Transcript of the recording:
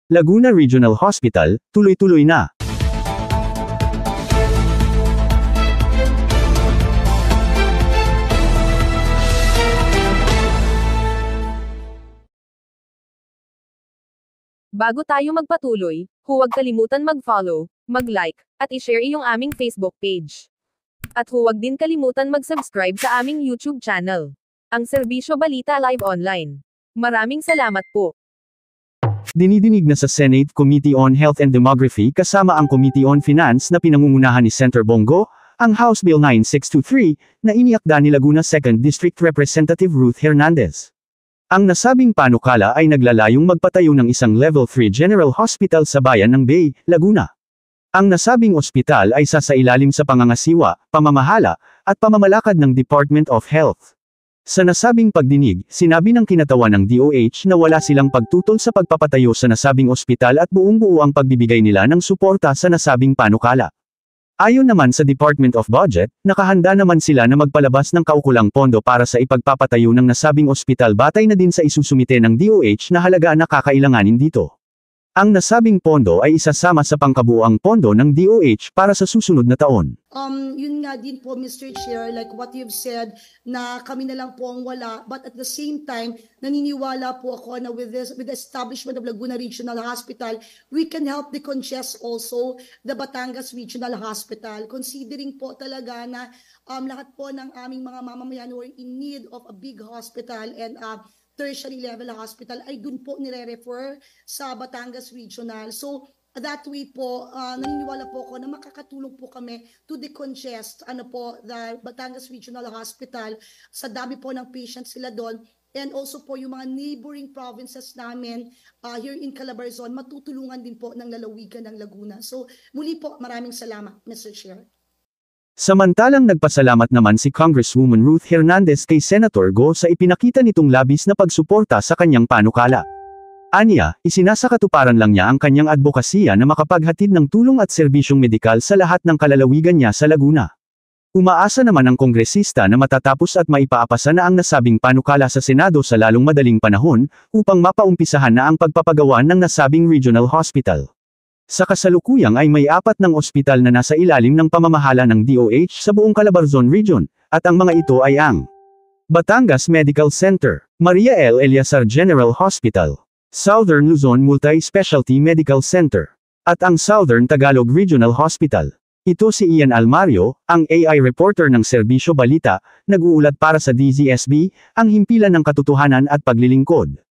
Laguna Regional Hospital, tuloy-tuloy na. Bago tayo magpatuloy, huwag kalimutan mag-follow, mag-like, at i-share iyong aming Facebook page. At huwag din kalimutan mag-subscribe sa aming YouTube channel, ang Serbisyo Balita Live Online. Maraming salamat po. Dinidinig na sa Senate Committee on Health and Demography kasama ang Committee on Finance na pinangungunahan ni Senator Bongo, ang House Bill 9623, na iniakda ni Laguna 2nd District Representative Ruth Hernandez. Ang nasabing panukala ay naglalayong magpatayo ng isang Level 3 General Hospital sa bayan ng Bay, Laguna. Ang nasabing ospital ay sasailalim sa pangangasiwa, pamamahala, at pamamalakad ng Department of Health. Sa nasabing pagdinig, sinabi ng kinatawan ng DOH na wala silang pagtutol sa pagpapatayo sa nasabing ospital at buong-buo ang pagbibigay nila ng suporta sa nasabing panukala. Ayon naman sa Department of Budget, nakahanda naman sila na magpalabas ng kaukulang pondo para sa ipagpapatayo ng nasabing ospital batay na din sa isusumite ng DOH na halaga na kakailanganin dito. Ang nasabing pondo ay isasama sa pangkabuoang pondo ng DOH para sa susunod na taon. Yun nga din po, Mr. Chair, like what you've said, na kami na lang po ang wala, but at the same time, naniniwala po ako na with the establishment of Laguna Regional Hospital, we can help decongest also the Batangas Regional Hospital, considering po talaga na lahat po ng aming mga mamamayan who are in need of a big hospital and tertiary level hospital ay dun po nire-refer sa Batangas Regional. So, that way po, naniniwala po ako na makakatulong po kami to decongest the Batangas Regional Hospital sa dami po ng patients sila doon. And also po yung mga neighboring provinces namin here in Calabarzon, matutulungan din po ng lalawigan ng Laguna. So, muli po, maraming salamat, Mr. Chair. Samantalang nagpasalamat naman si Congresswoman Ruth Hernandez kay Senator Go sa ipinakita nitong labis na pagsuporta sa kanyang panukala. Aniya, isinasakatuparan lang niya ang kanyang advokasya na makapaghatid ng tulong at serbisyong medikal sa lahat ng kalalawigan niya sa Laguna. Umaasa naman ang kongresista na matatapos at maipaapasa na ang nasabing panukala sa Senado sa lalong madaling panahon, upang mapaumpisahan na ang pagpapagawa ng nasabing regional hospital. Sa kasalukuyang ay may 4 ng ospital na nasa ilalim ng pamamahala ng DOH sa buong Calabarzon Region, at ang mga ito ay ang Batangas Medical Center, Maria L. Eliasar General Hospital, Southern Luzon Multi-Specialty Medical Center, at ang Southern Tagalog Regional Hospital. Ito si Ian Almario, ang AI reporter ng Serbisyo Balita, nag-uulat para sa DZSB, ang himpilan ng katotohanan at paglilingkod.